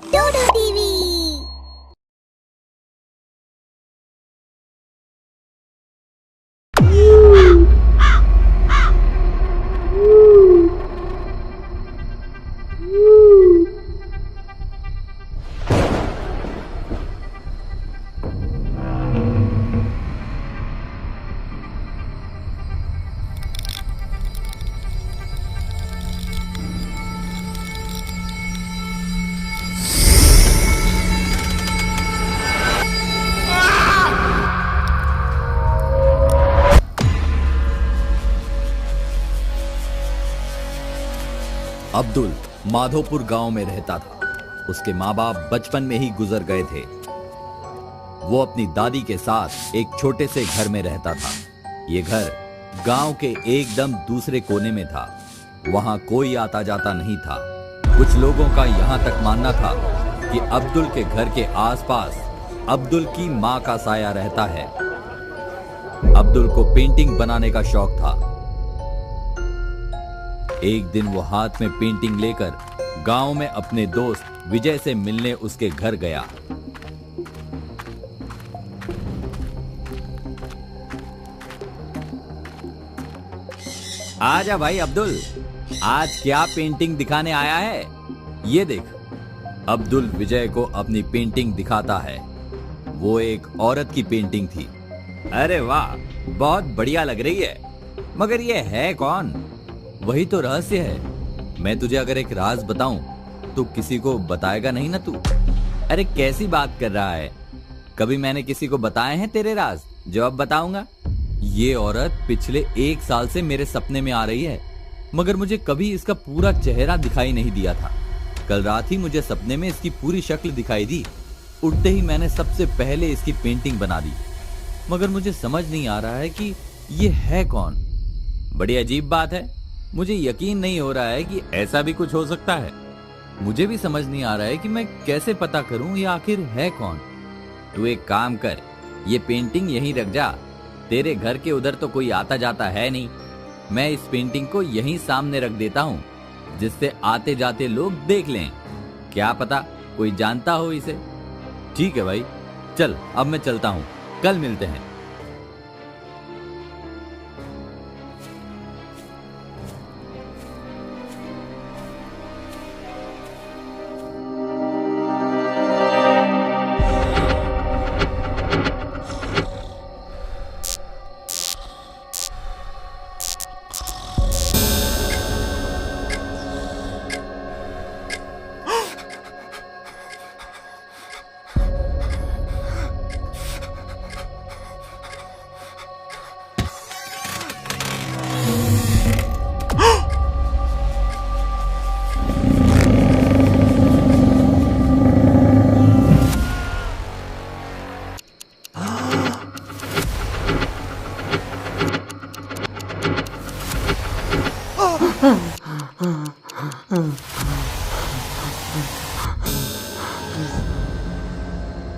डोडो TV. Abdul Madhopur गांव में रहता था। उसके माँ बाप बचपन में ही गुजर गए थे। वो अपनी दादी के साथ एक छोटे से घर में रहता था। ये घर गांव के एकदम दूसरे कोने में था। वहां कोई आता जाता नहीं था। कुछ लोगों का यहां तक मानना था कि अब्दुल के घर के आसपास अब्दुल की माँ का साया रहता है। अब्दुल को पेंटिंग बनाने का शौक था। एक दिन वो हाथ में पेंटिंग लेकर गांव में अपने दोस्त विजय से मिलने उसके घर गया। आजा भाई अब्दुल, आज क्या पेंटिंग दिखाने आया है? ये देख। अब्दुल विजय को अपनी पेंटिंग दिखाता है। वो एक औरत की पेंटिंग थी। अरे वाह, बहुत बढ़िया लग रही है, मगर ये है कौन? वही तो रहस्य है। मैं तुझे अगर एक राज बताऊं तो किसी को बताएगा नहीं ना तू? अरे कैसी बात कर रहा है? कभी मैंने किसी को बताए हैं तेरे राज जो अब बताऊंगा? ये औरत पिछले 1 साल से मेरे सपने में आ रही है, मगर मुझे कभी इसका पूरा चेहरा दिखाई नहीं दिया था। कल रात ही मुझे सपने में इसकी पूरी शक्ल दिखाई दी। उठते ही मैंने सबसे पहले इसकी पेंटिंग बना दी, मगर मुझे समझ नहीं आ रहा है कि ये है कौन। बड़ी अजीब बात है। मुझे यकीन नहीं हो रहा है कि ऐसा भी कुछ हो सकता है। मुझे भी समझ नहीं आ रहा है कि मैं कैसे पता करूं ये आखिर है कौन। तू एक काम कर, ये पेंटिंग यहीं रख जा। तेरे घर के उधर तो कोई आता जाता है नहीं। मैं इस पेंटिंग को यहीं सामने रख देता हूँ, जिससे आते जाते लोग देख लें। क्या पता कोई जानता हो इसे। ठीक है भाई, चल अब मैं चलता हूँ, कल मिलते हैं।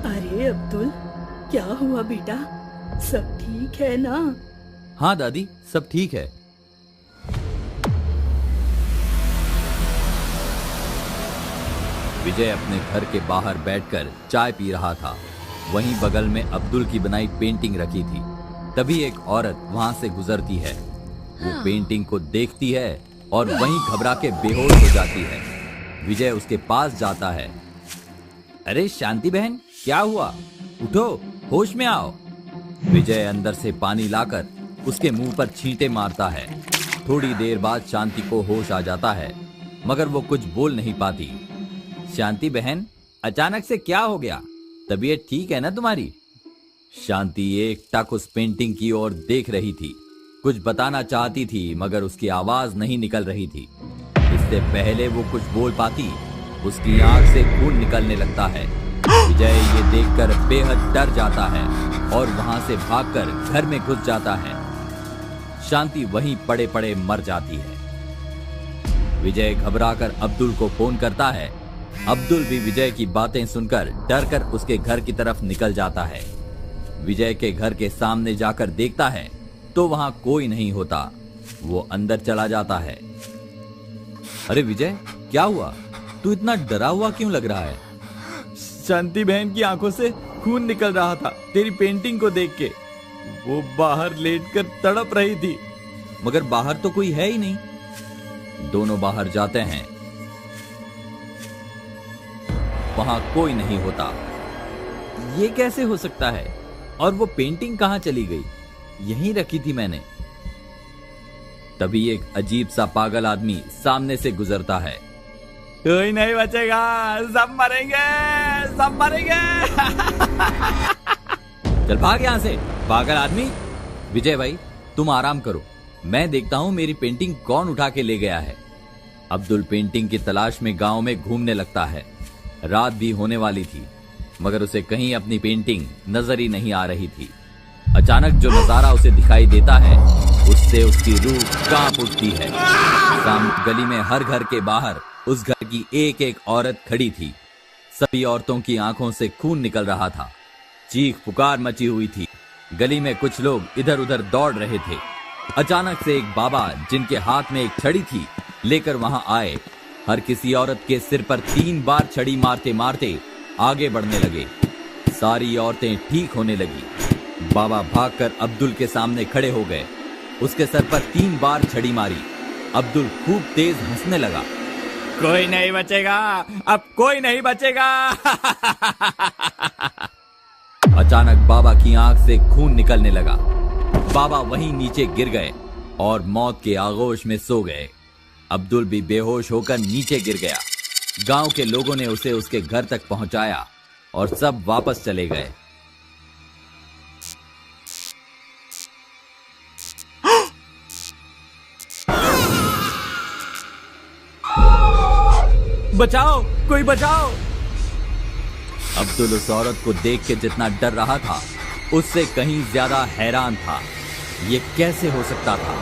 अरे अब्दुल, क्या हुआ बेटा? सब ठीक है ना? हाँ दादी, सब ठीक है। विजय अपने घर के बाहर बैठकर चाय पी रहा था। वहीं बगल में अब्दुल की बनाई पेंटिंग रखी थी। तभी एक औरत वहां से गुजरती है। वो पेंटिंग को देखती है और वहीं घबरा के बेहोश हो जाती है। विजय उसके पास जाता है। अरे शांति बहन, क्या हुआ? उठो, होश में आओ। विजय अंदर से पानी लाकर उसके मुंह पर छींटे मारता है। थोड़ी देर बाद शांति को होश आ जाता है, मगर वो कुछ बोल नहीं पाती। शांति बहन, अचानक से क्या हो गया? तबीयत ठीक है ना तुम्हारी? शांति एकटक उस पेंटिंग की ओर देख रही थी। कुछ बताना चाहती थी, मगर उसकी आवाज नहीं निकल रही थी। इससे पहले वो कुछ बोल पाती, उसकी आंख से खून निकलने लगता है। विजय ये देखकर बेहद डर जाता है और वहां से भागकर घर में घुस जाता है। शांति वहीं पड़े पड़े मर जाती है। विजय घबराकर अब्दुल को फोन करता है। अब्दुल भी विजय की बातें सुनकर डरकर उसके घर की तरफ निकल जाता है। विजय के घर के सामने जाकर देखता है तो वहां कोई नहीं होता। वो अंदर चला जाता है। अरे विजय, क्या हुआ? तू इतना डरा हुआ क्यों लग रहा है? शांति बहन की आंखों से खून निकल रहा था तेरी पेंटिंग को देख के। वो बाहर लेटकर तड़प रही थी। मगर बाहर तो कोई है ही नहीं। दोनों बाहर जाते हैं, वहां कोई नहीं होता। ये कैसे हो सकता है? और वो पेंटिंग कहां चली गई? यहीं रखी थी मैंने। तभी एक अजीब सा पागल आदमी सामने से गुजरता है। कोई नहीं बचेगा, सब मरेंगे, सब मरेंगे। चल भाग यहां से पागल आदमी। विजय भाई तुम आराम करो, मैं देखता हूं मेरी पेंटिंग कौन उठा के ले गया है। अब्दुल पेंटिंग की तलाश में गांव में घूमने लगता है। रात भी होने वाली थी, मगर उसे कहीं अपनी पेंटिंग नजर ही नहीं आ रही थी। अचानक जो नजारा उसे दिखाई देता है, उससे उसकी रूह कांप उठती है। गली में हर घर के बाहर उस घर की एक एक औरत खड़ी थी। सभी औरतों की आंखों से खून निकल रहा था। चीख पुकार मची हुई थी। गली में कुछ लोग इधर उधर दौड़ रहे थे। अचानक से एक बाबा, जिनके हाथ में एक छड़ी थी, लेकर वहां आए। हर किसी औरत के सिर पर 3 बार छड़ी मारते मारते आगे बढ़ने लगे। सारी औरतें ठीक होने लगी। बाबा भागकर अब्दुल के सामने खड़े हो गए। उसके सर पर 3 बार छड़ी मारी। अब्दुल खूब तेज हंसने लगा। कोई नहीं बचेगा, अब कोई नहीं बचेगा। अचानक बाबा की आंख से खून निकलने लगा। बाबा वहीं नीचे गिर गए और मौत के आगोश में सो गए। अब्दुल भी बेहोश होकर नीचे गिर गया। गांव के लोगों ने उसे उसके घर तक पहुंचाया और सब वापस चले गए। बचाओ, कोई बचाओ। अब्दुल उस औरत को देख के जितना डर रहा था, उससे कहीं ज्यादा हैरान था। ये कैसे हो सकता था?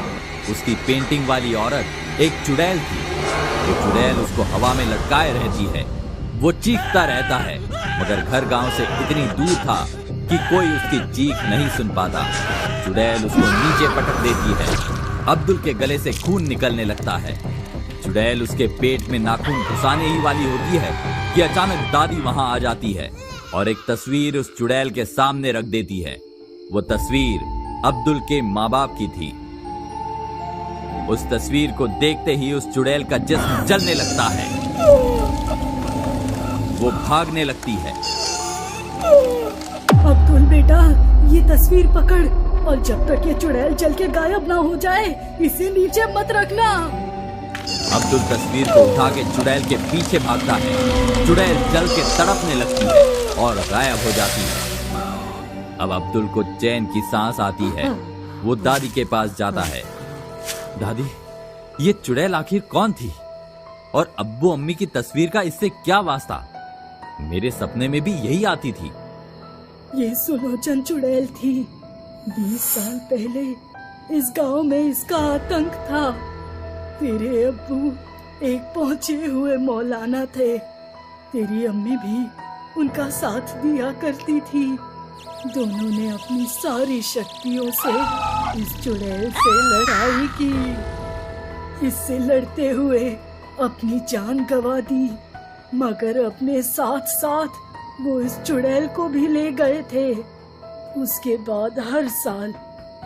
उसकी पेंटिंग वाली औरत एक चुड़ैल थी। वो चुड़ैल उसको हवा में लटकाए रहती है। वो चीखता रहता है, मगर घर गांव से इतनी दूर था कि कोई उसकी चीख नहीं सुन पाता। चुड़ैल उसको नीचे पटक देती है। अब्दुल के गले से खून निकलने लगता है। चुड़ैल उसके पेट में नाखून घुसाने ही वाली होती है कि अचानक दादी वहां आ जाती है और एक तस्वीर उस चुड़ैल के सामने रख देती है। वो तस्वीर अब्दुल के माँ बाप की थी। उस तस्वीर को देखते ही उस चुड़ैल का जिस्म जलने लगता है। वो भागने लगती है। अब्दुल बेटा, ये तस्वीर पकड़ और जब तक ये चुड़ैल जल के गायब ना हो जाए, इसे नीचे मत रखना। अब्दुल तस्वीर को उठा के चुड़ैल के पीछे भागता है। चुड़ैल जल के तड़पने लगती है और गायब हो जाती है। अब अब्दुल को चैन की सांस आती है। वो दादी के पास जाता है। दादी, ये चुड़ैल आखिर कौन थी? और अब्बू अम्मी की तस्वीर का इससे क्या वास्ता? मेरे सपने में भी यही आती थी। ये सुलोचन चुड़ैल थी। 20 साल पहले इस गांव में इसका आतंक था। तेरे अब्बू एक पहुंचे हुए मौलाना थे। तेरी अम्मी भी उनका साथ दिया करती थी। दोनों ने अपनी सारी शक्तियों से इस चुड़ैल से लड़ाई की। इससे लड़ते हुए अपनी जान गंवा दी, मगर अपने साथ साथ वो इस चुड़ैल को भी ले गए थे। उसके बाद हर साल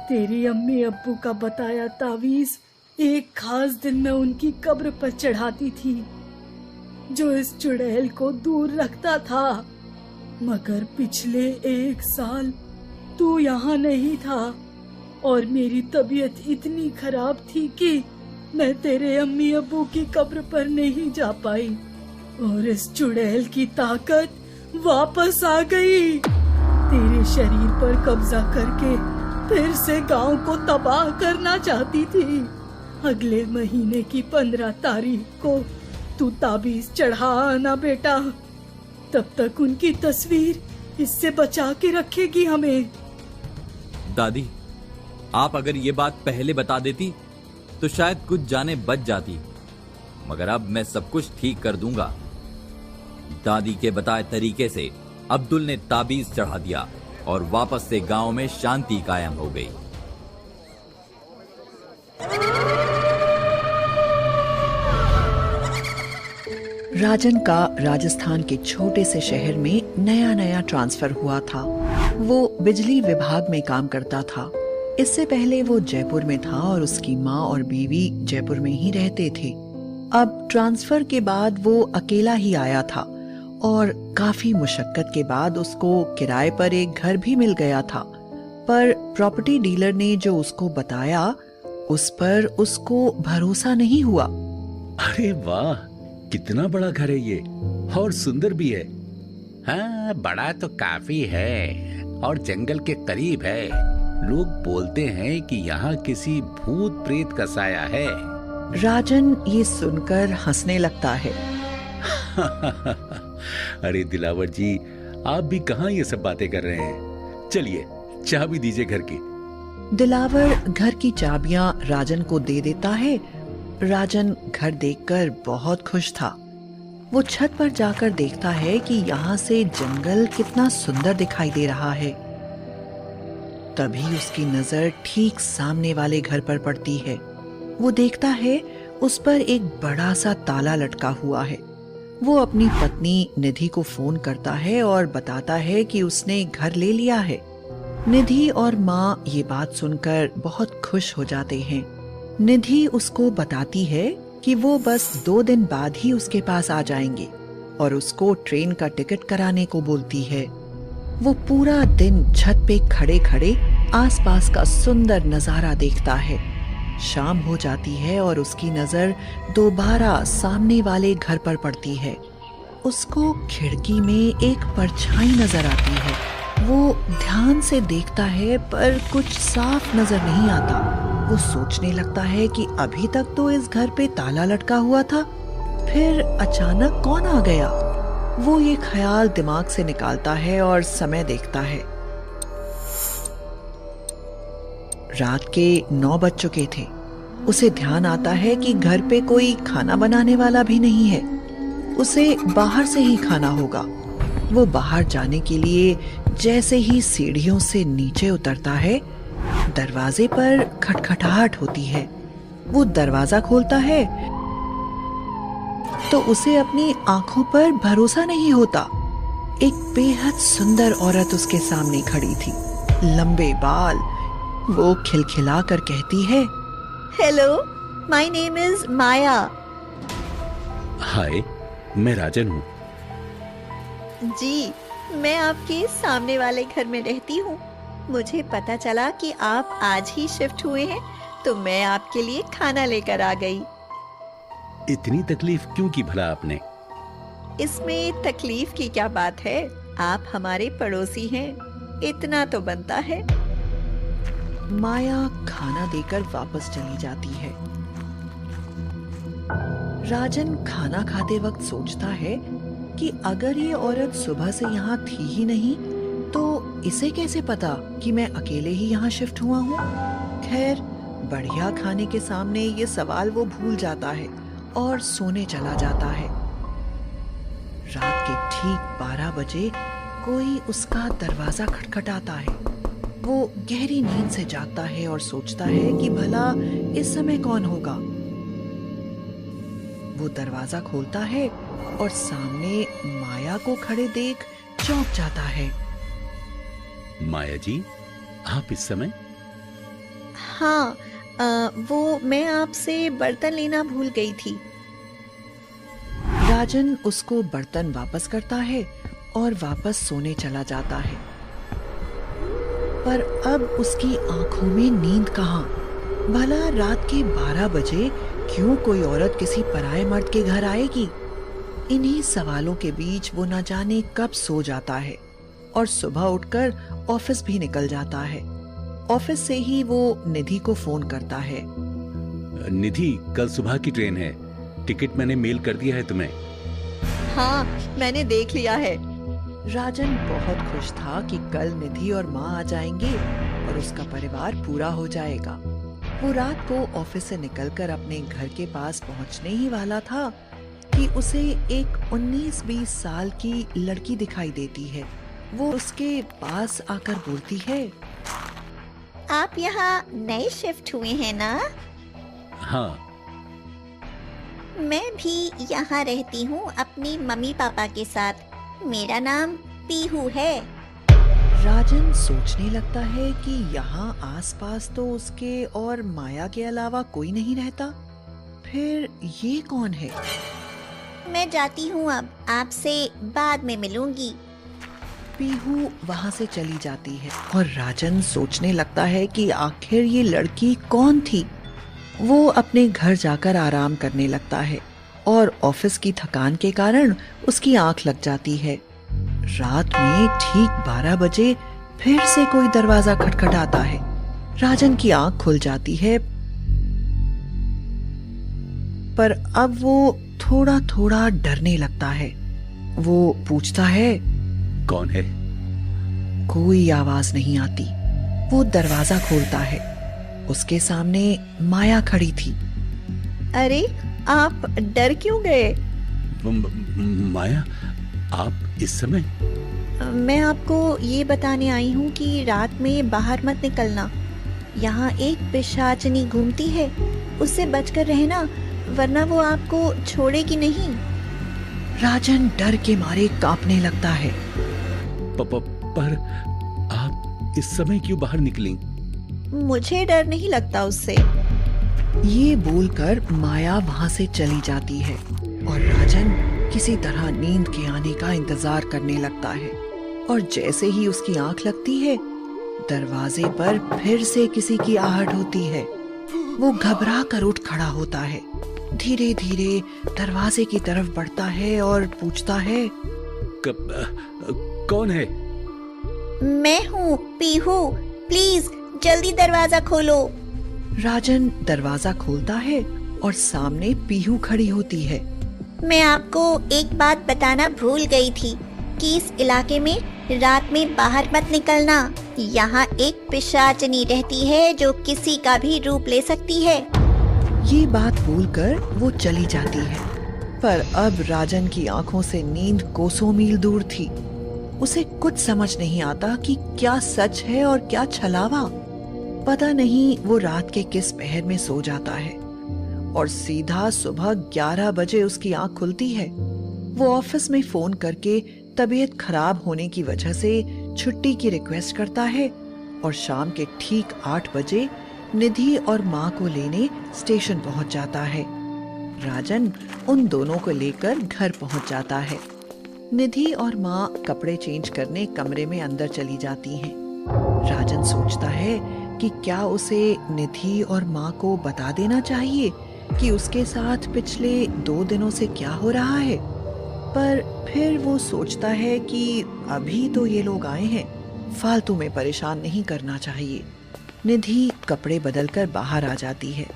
तेरी अम्मी अब्बू का बताया तावीज एक खास दिन में उनकी कब्र पर चढ़ाती थी, जो इस चुड़ैल को दूर रखता था। मगर पिछले 1 साल तू यहाँ नहीं था और मेरी तबीयत इतनी खराब थी कि मैं तेरे अम्मी अब्बू की कब्र पर नहीं जा पाई और इस चुड़ैल की ताकत वापस आ गई। तेरे शरीर पर कब्जा करके फिर से गांव को तबाह करना चाहती थी। अगले महीने की 15 तारीख को तू ताबीज चढ़ा आना बेटा। तब तक उनकी तस्वीर इससे बचा के रखेगी हमें। दादी, आप अगर ये बात पहले बता देती तो शायद कुछ जाने बच जाती, मगर अब मैं सब कुछ ठीक कर दूंगा। दादी के बताए तरीके से अब्दुल ने ताबीज चढ़ा दिया और वापस से गांव में शांति कायम हो गई। राजन का राजस्थान के छोटे से शहर में नया नया ट्रांसफर हुआ था। वो बिजली विभाग में काम करता था। इससे पहले वो जयपुर में था और उसकी माँ और बीवी जयपुर में ही रहते थे। अब ट्रांसफर के बाद वो अकेला ही आया था और काफी मुशक्कत के बाद उसको किराए पर एक घर भी मिल गया था। पर प्रॉपर्टी डीलर ने जो उसको बताया उस पर उसको भरोसा नहीं हुआ। अरे वाह, कितना बड़ा घर है ये, और सुंदर भी है। हाँ, बड़ा तो काफी है और जंगल के करीब है। लोग बोलते हैं कि यहाँ किसी भूत प्रेत का साया है। राजन ये सुनकर हंसने लगता है। अरे दिलावर जी, आप भी कहाँ ये सब बातें कर रहे हैं? चलिए चाबी दीजिए घर की। दिलावर घर की चाबियां राजन को दे देता है। राजन घर देखकर बहुत खुश था। वो छत पर जाकर देखता है कि यहाँ से जंगल कितना सुंदर दिखाई दे रहा है। तभी उसकी नजर ठीक सामने वाले घर पर पड़ती है। वो देखता है उस पर एक बड़ा सा ताला लटका हुआ है। वो अपनी पत्नी निधि को फोन करता है और बताता है कि उसने घर ले लिया है। निधि और माँ ये बात सुनकर बहुत खुश हो जाते हैं। निधि उसको बताती है कि वो बस 2 दिन बाद ही उसके पास आ जाएंगे और उसको ट्रेन का टिकट कराने को बोलती है। वो पूरा दिन छत पे खड़े खड़े आसपास का सुंदर नजारा देखता है। शाम हो जाती है और उसकी नजर दोबारा सामने वाले घर पर पड़ती है। उसको खिड़की में एक परछाई नजर आती है। वो ध्यान से देखता है पर कुछ साफ नजर नहीं आता। वो सोचने लगता है कि अभी तक तो इस घर पे ताला लटका हुआ था, फिर अचानक कौन आ गया? वो ये ख्याल दिमाग से निकालता है और समय देखता है। रात के 9 बज चुके थे। उसे ध्यान आता है कि घर पे कोई खाना बनाने वाला भी नहीं है। उसे बाहर से ही खाना होगा। वो बाहर जाने के लिए जैसे ही सीढ़ियों से नीचे उतरता है, दरवाजे पर खटखटाहट होती है। वो दरवाजा खोलता है तो उसे अपनी आंखों पर भरोसा नहीं होता। एक बेहद सुंदर औरत उसके सामने खड़ी थी, लंबे बाल। वो खिलखिला कर कहती है, हेलो, माय नेम इज माया। हाय, मैं राजन हूँ। जी, मैं आपके सामने वाले घर में रहती हूँ। मुझे पता चला कि आप आज ही शिफ्ट हुए हैं, तो मैं आपके लिए खाना लेकर आ गई। इतनी तकलीफ क्यों की भला आपने? इसमें तकलीफ की क्या बात है? आप हमारे पड़ोसी हैं, इतना तो बनता है। माया खाना देकर वापस चली जाती है। राजन खाना खाते वक्त सोचता है कि अगर ये औरत सुबह से यहाँ थी ही नहीं तो इसे कैसे पता कि मैं अकेले ही यहाँ शिफ्ट हुआ हूँ। खैर, बढ़िया खाने के सामने ये सवाल वो भूल जाता है और सोने चला जाता है। रात के ठीक 12 बजे कोई उसका दरवाजा खटखटाता है। वो गहरी नींद से जागता है और सोचता है कि भला इस समय कौन होगा। वो दरवाजा खोलता है और सामने माया को खड़े देख चौंक जाता है। माया जी, आप इस समय? हाँ, वो मैं आपसे बर्तन लेना भूल गई थी। राजन उसको बर्तन वापस करता है और वापस सोने चला जाता है। पर अब उसकी आंखों में नींद कहाँ? भला रात के 12 बजे क्यों कोई औरत किसी पराये मर्द के घर आएगी? इन्हीं सवालों के बीच वो न जाने कब सो जाता है और सुबह उठकर ऑफिस भी निकल जाता है। ऑफिस से ही वो निधि को फोन करता है। निधि, कल सुबह की ट्रेन है। टिकट मैंने मेल कर दिया है तुम्हें। हाँ, मैंने देख लिया है। राजन बहुत खुश था कि कल निधि और माँ आ जाएंगे और उसका परिवार पूरा हो जाएगा। वो रात को ऑफिस से निकलकर अपने घर के पास पहुंचने ही वाला था कि उसे एक 19-20 साल की लड़की दिखाई देती है। वो उसके पास आकर बोलती है, आप यहाँ नए शिफ्ट हुए हैं ना? हाँ। मैं भी यहाँ रहती हूँ अपनी मम्मी पापा के साथ। मेरा नाम पीहू है। राजन सोचने लगता है कि यहाँ आसपास तो उसके और माया के अलावा कोई नहीं रहता। फिर ये कौन है? मैं जाती हूँ अब, आपसे बाद में मिलूंगी। पीहू वहाँ से चली जाती है और राजन सोचने लगता है कि आखिर ये लड़की कौन थी। वो अपने घर जाकर आराम करने लगता है और ऑफिस की थकान के कारण उसकी आंख लग जाती है। रात में ठीक 12 बजे फिर से कोई दरवाजा खटखटाता है। राजन की आंख खुल जाती है, पर अब वो थोड़ा थोड़ा डरने लगता है। वो पूछता है, कौन है? कोई आवाज नहीं आती। वो दरवाजा खोलता है। उसके सामने माया खड़ी थी। अरे, आप डर क्यों गए? माया, आप इस समय? मैं आपको ये बताने आई हूँ कि रात में बाहर मत निकलना। यहाँ एक पिशाचनी घूमती है, उससे बचकर रहना, वरना वो आपको छोड़ेगी नहीं। राजन डर के मारे कांपने लगता है। पर आप इस समय क्यों बाहर निकली? मुझे डर नहीं लगता उससे। ये बोलकर माया वहाँ से चली जाती है और राजन किसी तरह नींद के आने का इंतजार करने लगता है। और जैसे ही उसकी आंख लगती है, दरवाजे पर फिर से किसी की आहट होती है। वो घबरा कर उठ खड़ा होता है, धीरे धीरे दरवाजे की तरफ बढ़ता है और पूछता है, कौन है? मैं हूँ पीहू, प्लीज जल्दी दरवाजा खोलो। राजन दरवाजा खोलता है और सामने पीहू खड़ी होती है। मैं आपको एक बात बताना भूल गई थी कि इस इलाके में रात में बाहर मत निकलना। यहाँ एक पिशाचनी रहती है जो किसी का भी रूप ले सकती है। ये बात बोलकर वो चली जाती है, पर अब राजन की आंखों से नींद कोसों मील दूर थी। उसे कुछ समझ नहीं आता कि क्या सच है और क्या छलावा। पता नहीं वो रात के किस पहर में सो जाता है और सीधा सुबह 11 बजे उसकी आंख खुलती है। वो ऑफिस में फोन करके तबीयत खराब होने की वजह से छुट्टी की रिक्वेस्ट करता है और शाम के ठीक 8 बजे निधि और माँ को लेने स्टेशन पहुंच जाता है। राजन उन दोनों को लेकर घर पहुंच जाता है। निधि और माँ कपड़े चेंज करने कमरे में अंदर चली जाती हैं। राजन सोचता है कि क्या उसे निधि और माँ को बता देना चाहिए कि उसके साथ पिछले 2 दिनों से क्या हो रहा है, पर फिर वो सोचता है कि अभी तो ये लोग आए हैं, फालतू में परेशान नहीं करना चाहिए। निधि कपड़े बदलकर बाहर आ जाती है।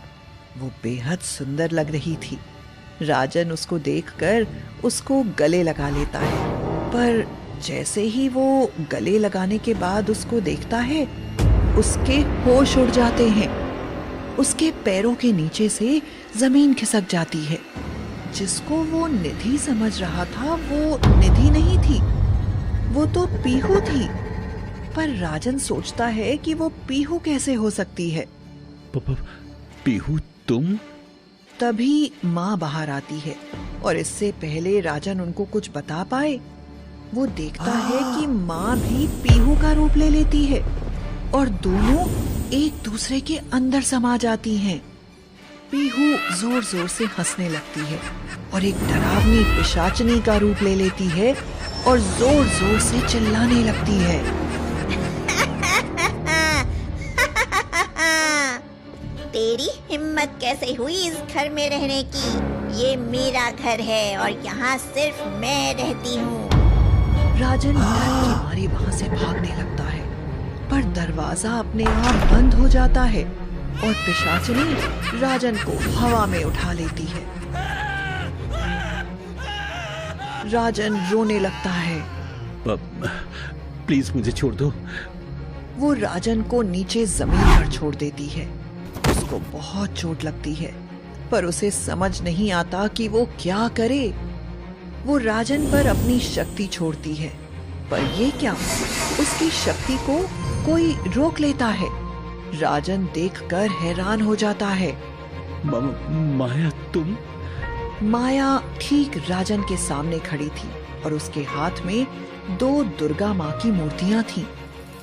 वो बेहद सुंदर लग रही थी। राजन उसको देखकर उसको गले लगा लेता है, पर जैसे ही वो गले लगाने के बाद उसको देखता है, उसके होश उड़ जाते हैं। उसके पैरों के नीचे से जमीन खिसक जाती है। जिसको वो निधि समझ रहा था वो निधि नहीं थी, वो तो पीहू थी। पर राजन सोचता है कि वो पीहू कैसे हो सकती है। पीहू तुम? तभी माँ बाहर आती है और इससे पहले राजन उनको कुछ बता पाए, वो देखता है कि माँ भी पीहू का रूप ले लेती है और दोनों एक दूसरे के अंदर समा जाती हैं। पीहू जोर जोर से हंसने लगती है और एक डरावनी पिशाचनी का रूप ले लेती है और जोर जोर से चिल्लाने लगती है। तेरी हिम्मत कैसे हुई इस घर में रहने की? ये मेरा घर है और यहाँ सिर्फ मैं रहती हूँ। राजन डर के मारे वहाँ से भागने लगता है, पर दरवाजा अपने आप बंद हो जाता है और पिशाचनी राजन को हवा में उठा लेती है। राजन रोने लगता है। प्लीज मुझे छोड़ दो। वो राजन को नीचे जमीन पर छोड़ देती है। उसको बहुत चोट लगती है, पर उसे समझ नहीं आता कि वो क्या करे। वो राजन पर अपनी शक्ति छोड़ती है, पर ये क्या, उसकी शक्ति को कोई रोक लेता है। राजन देखकर हैरान हो जाता है। माया तुम? माया ठीक राजन के सामने खड़ी थी और उसके हाथ में 2 दुर्गा माँ की मूर्तियां थीं।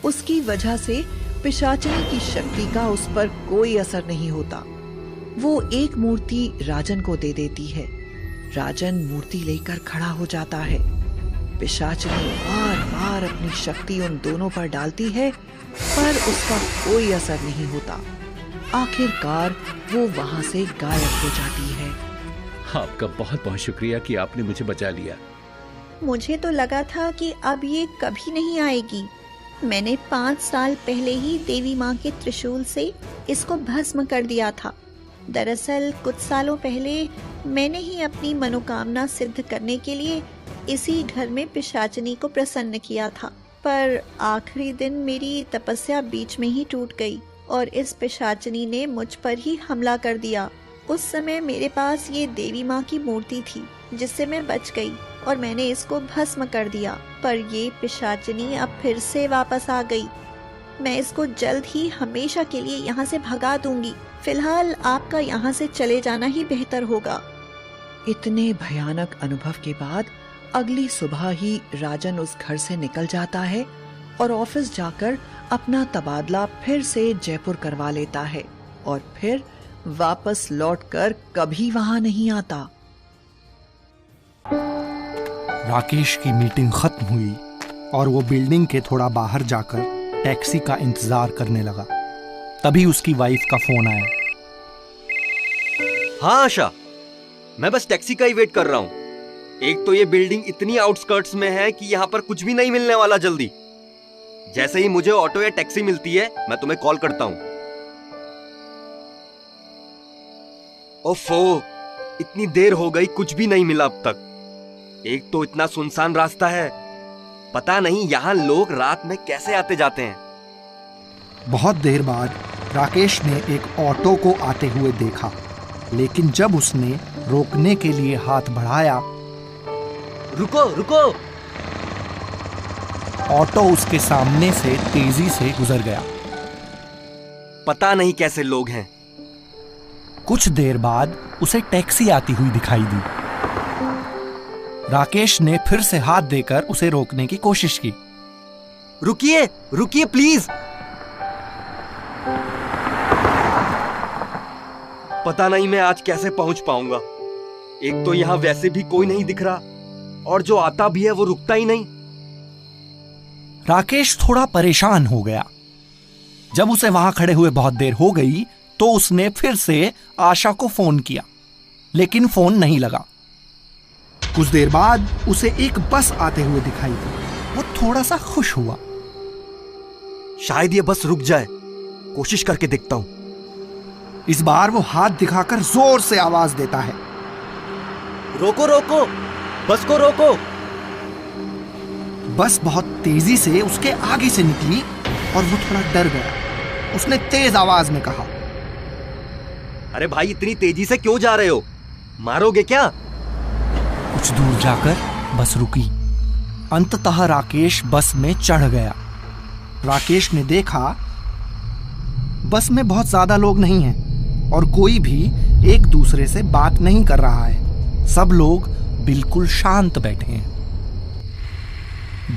उसकी वजह से पिशाचिनी की शक्ति का उस पर कोई असर नहीं होता। वो एक मूर्ति राजन को दे देती है। राजन मूर्ति लेकर खड़ा हो जाता है। पिशाचिनी बार बार अपनी शक्ति उन दोनों पर डालती है, पर उसका कोई असर नहीं होता। आखिरकार वो वहां से गायब हो जाती है। आपका बहुत बहुत शुक्रिया कि आपने मुझे बचा लिया। मुझे तो लगा था कि अब ये कभी नहीं आएगी। मैंने 5 साल पहले ही देवी माँ के त्रिशूल से इसको भस्म कर दिया था। दरअसल कुछ सालों पहले मैंने ही अपनी मनोकामना सिद्ध करने के लिए इसी घर में पिशाचिनी को प्रसन्न किया था, पर आखिरी दिन मेरी तपस्या बीच में ही टूट गई और इस पिशाचिनी ने मुझ पर ही हमला कर दिया। उस समय मेरे पास ये देवी माँ की मूर्ति थी जिससे मैं बच गई और मैंने इसको भस्म कर दिया, पर ये पिशाचिनी अब फिर से वापस आ गई। मैं इसको जल्द ही हमेशा के लिए यहाँ से भगा दूंगी। फिलहाल आपका यहाँ से चले जाना ही बेहतर होगा। इतने भयानक अनुभव के बाद अगली सुबह ही राजन उस घर से निकल जाता है और ऑफिस जाकर अपना तबादला फिर से जयपुर करवा लेता है और फिर वापस लौटकर कभी वहां नहीं आता। राकेश की मीटिंग खत्म हुई और वो बिल्डिंग के थोड़ा बाहर जाकर टैक्सी का इंतजार करने लगा। तभी उसकी वाइफ का फोन आया। हाँ आशा, मैं बस टैक्सी का ही वेट कर रहा हूँ। एक तो ये बिल्डिंग इतनी आउटस्कर्ट्स में है कि यहाँ पर कुछ भी नहीं मिलने वाला जल्दी। जैसे ही मुझे ऑटो या टैक्सी मिलती है मैं तुम्हें कॉल करता हूँ। ओफो, इतनी देर हो गई, कुछ भी नहीं मिला अब तक। एक तो इतना सुनसान रास्ता है, पता नहीं यहाँ लोग रात में कैसे आते जाते हैं। बहुत देर बाद राकेश ने एक ऑटो को आते हुए देखा, लेकिन जब उसने रोकने के लिए हाथ बढ़ाया, रुको रुको, ऑटो उसके सामने से तेजी से गुजर गया। पता नहीं कैसे लोग हैं। कुछ देर बाद उसे टैक्सी आती हुई दिखाई दी। राकेश ने फिर से हाथ देकर उसे रोकने की कोशिश की। रुकिए रुकिए प्लीज। पता नहीं मैं आज कैसे पहुंच पाऊंगा। एक तो यहाँ वैसे भी कोई नहीं दिख रहा और जो आता भी है वो रुकता ही नहीं। राकेश थोड़ा परेशान हो गया। जब उसे वहां खड़े हुए बहुत देर हो गई तो उसने फिर से आशा को फोन किया, लेकिन फोन नहीं लगा। कुछ देर बाद उसे एक बस आते हुए दिखाई दी। वो थोड़ा सा खुश हुआ। शायद ये बस रुक जाए, कोशिश करके देखता हूं। इस बार वो हाथ दिखाकर जोर से आवाज देता है, रोको रोको, बस को रोको। बस बहुत तेजी से उसके आगे से निकली और वो थोड़ा डर गया। उसने तेज आवाज में कहा, अरे भाई, इतनी तेजी से क्यों जा रहे हो? मारोगे क्या? कुछ दूर जाकर बस रुकी। अंततः राकेश बस में चढ़ गया। राकेश ने देखा बस में बहुत ज्यादा लोग नहीं हैं और कोई भी एक दूसरे से बात नहीं कर रहा है। सब लोग बिल्कुल शांत बैठे हैं।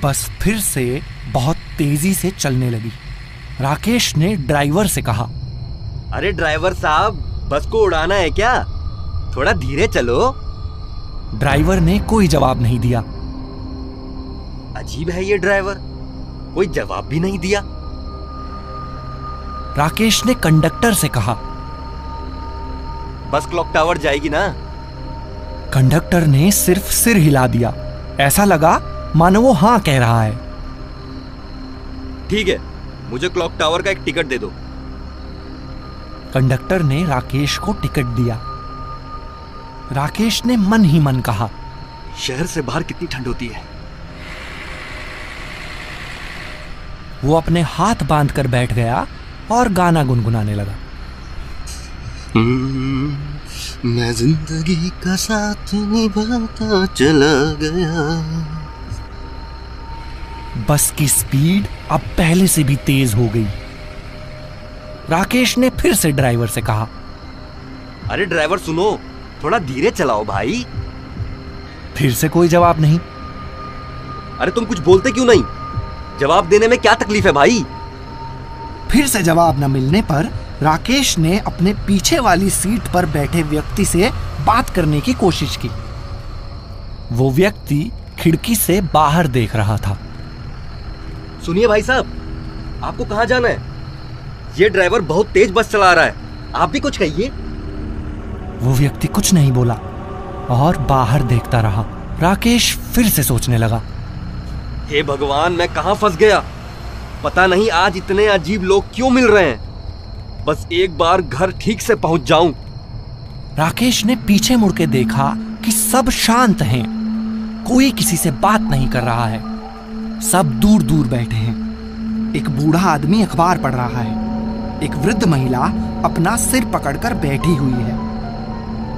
बस फिर से बहुत तेजी से चलने लगी। राकेश ने ड्राइवर से कहा, अरे ड्राइवर साहब, बस को उड़ाना है क्या? थोड़ा धीरे चलो। ड्राइवर ने कोई जवाब नहीं दिया। अजीब है ये ड्राइवर, कोई जवाब भी नहीं दिया। राकेश ने कंडक्टर से कहा, बस क्लॉक टावर जाएगी ना? कंडक्टर ने सिर्फ सिर हिला दिया। ऐसा लगा मानो वो हाँ कह रहा है। ठीक है, मुझे क्लॉक टावर का एक टिकट दे दो। कंडक्टर ने राकेश को टिकट दिया। राकेश ने मन ही मन कहा, शहर से बाहर कितनी ठंड होती है। वो अपने हाथ बांधकर बैठ गया और गाना गुनगुनाने लगा। मैं जिंदगी का साथ निभाता चला गया। बस की स्पीड अब पहले से भी तेज हो गई। राकेश ने फिर से ड्राइवर से कहा, अरे ड्राइवर सुनो, थोड़ा धीरे चलाओ भाई। फिर से कोई जवाब नहीं। अरे तुम कुछ बोलते क्यों नहीं? जवाब देने में क्या तकलीफ है भाई? फिर से जवाब न मिलने पर राकेश ने अपने पीछे वाली सीट पर बैठे व्यक्ति से बात करने की कोशिश की। वो व्यक्ति खिड़की से बाहर देख रहा था। सुनिए भाई साहब, आपको कहाँ जाना है? ये ड्राइवर बहुत तेज बस चला रहा है, आप भी कुछ कहिए। वो व्यक्ति कुछ नहीं बोला और बाहर देखता रहा। राकेश फिर से सोचने लगा, हे भगवान, मैं कहाँ फंस गया? पता नहीं आज इतने अजीब लोग क्यों मिल रहे हैं। बस एक बार घर ठीक से पहुंच जाऊं। राकेश ने पीछे मुड़ के देखा कि सब शांत हैं, कोई किसी से बात नहीं कर रहा है, सब दूर दूर बैठे हैं। एक बूढ़ा आदमी अखबार पढ़ रहा है, एक वृद्ध महिला अपना सिर पकड़कर बैठी हुई है।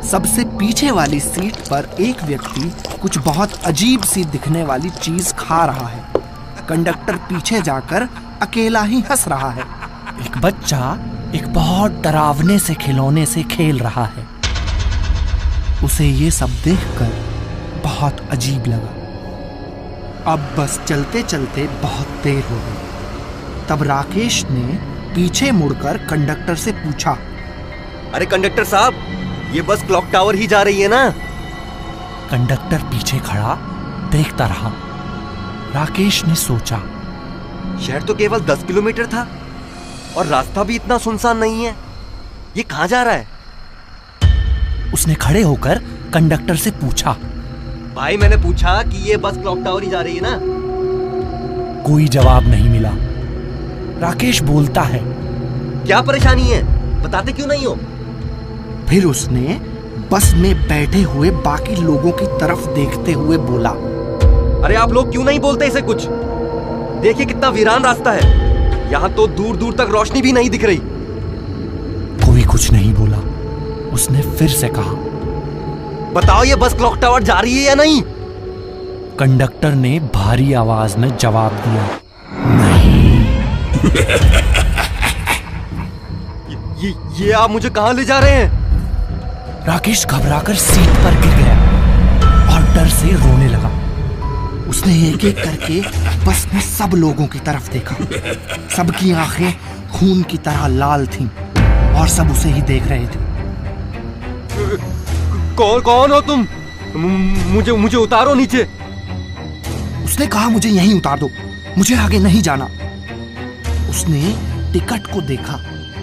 सबसे पीछे वाली सीट पर एक व्यक्ति कुछ बहुत अजीब सी दिखने वाली चीज खा रहा है। कंडक्टर पीछे जाकर अकेला ही हंस रहा है। एक बच्चा एक बहुत डरावने से खिलौने से खेल रहा है। उसे ये सब देखकर बहुत अजीब लगा। अब बस चलते चलते बहुत देर हो गई। तब राकेश ने पीछे मुड़कर कंडक्टर से पूछा, अरे कंडक्टर साहब, ये बस क्लॉक टावर ही जा रही है ना? कंडक्टर पीछे खड़ा देखता रहा। राकेश ने सोचा, शहर तो केवल 10 किलोमीटर था और रास्ता भी इतना सुनसान नहीं है, ये कहाँ जा रहा है? उसने खड़े होकर कंडक्टर से पूछा, भाई मैंने पूछा कि ये बस क्लॉक टावर ही जा रही है ना? कोई जवाब नहीं मिला। राकेश बोलता है, क्या परेशानी है, बताते क्यों नहीं हो? फिर उसने बस में बैठे हुए बाकी लोगों की तरफ देखते हुए बोला, अरे आप लोग क्यों नहीं बोलते इसे कुछ? देखिए कितना वीरान रास्ता है, यहाँ तो दूर दूर तक रोशनी भी नहीं दिख रही। कोई कुछ नहीं बोला। उसने फिर से कहा, बताओ ये बस क्लॉक टावर जा रही है या नहीं? कंडक्टर ने भारी आवाज में जवाब दिया, नहीं। ये आप मुझे कहाँ ले जा रहे हैं? राकेश घबराकर सीट पर गिर गया और डर से रोने लगा। उसने एक एक करके बस में सब लोगों की तरफ देखा। सबकी आंखें खून की तरह लाल थीं और सब उसे ही देख रहे थे। कौन हो तुम? मुझे उतारो नीचे। उसने कहा, मुझे यहीं उतार दो, मुझे आगे नहीं जाना। उसने टिकट को देखा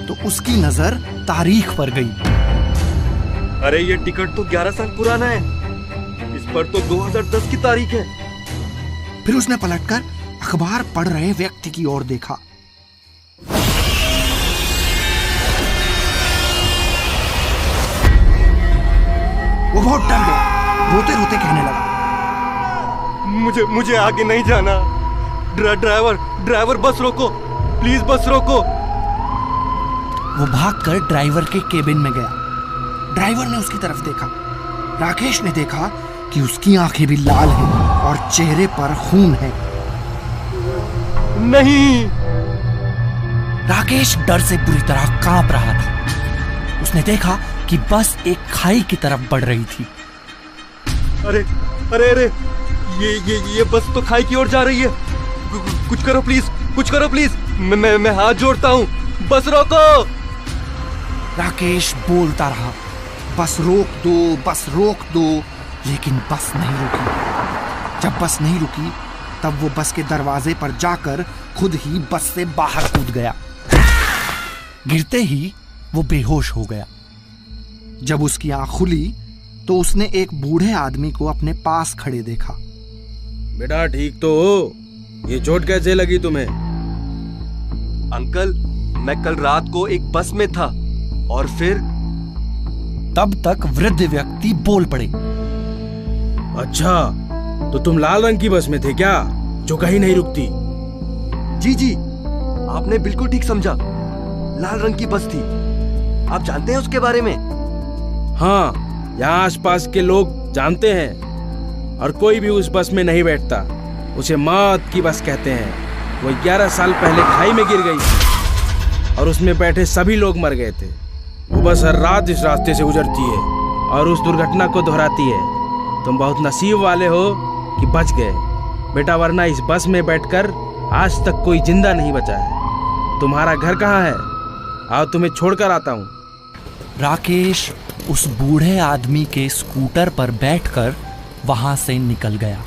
तो उसकी नजर तारीख पर गई। अरे ये टिकट तो 11 साल पुराना है, इस पर तो 2010 की तारीख है। फिर उसने पलटकर अखबार पढ़ रहे व्यक्ति की ओर देखा। वो बहुत डर गया, रोते रोते कहने लगा, मुझे आगे नहीं जाना। ड्राइवर बस रोको, प्लीज बस रोको। वो भागकर ड्राइवर के केबिन में गया। ड्राइवर ने उसकी तरफ देखा। राकेश ने देखा कि उसकी आंखें भी लाल हैं और चेहरे पर खून है। नहीं। राकेश डर से पूरी तरह कांप रहा था। उसने देखा कि बस एक खाई की तरफ बढ़ रही थी। अरे ये बस तो खाई की ओर जा रही है। कुछ करो प्लीज, कुछ करो प्लीज। मैं हाथ जोड़ता हूँ, बस रोको। राकेश बोलता रहा, बस रोक दो, बस रोक दो, लेकिन बस नहीं रुकी। जब बस नहीं रुकी तब वो बस के दरवाजे पर जाकर खुद ही बस से बाहर कूद गया। गिरते ही वो बेहोश हो गया। जब उसकी आंख खुली तो उसने एक बूढ़े आदमी को अपने पास खड़े देखा। बेटा ठीक तो हो? ये चोट कैसे लगी तुम्हें? अंकल, मैं कल रात को एक बस में था और फिर। तब तक वृद्ध व्यक्ति बोल पड़े, अच्छा, तो तुम लाल रंग की बस में थे क्या, जो कहीं नहीं रुकती? जी, आपने बिल्कुल ठीक समझा, लाल रंग की बस थी। आप जानते हैं उसके बारे में? हाँ, यहाँ आसपास के लोग जानते हैं और कोई भी उस बस में नहीं बैठता। उसे मौत की बस कहते हैं। वो 11 साल पहले खाई में गिर गई थी और उसमें बैठे सभी लोग मर गए थे। वो बस हर रात इस रास्ते से गुजरती है और उस दुर्घटना को दोहराती है। तुम बहुत नसीब वाले हो कि बच गए बेटा, वरना इस बस में बैठकर आज तक कोई जिंदा नहीं बचा है। तुम्हारा घर कहाँ है? आओ तुम्हें छोड़कर आता हूँ। राकेश उस बूढ़े आदमी के स्कूटर पर बैठकर वहां से निकल गया।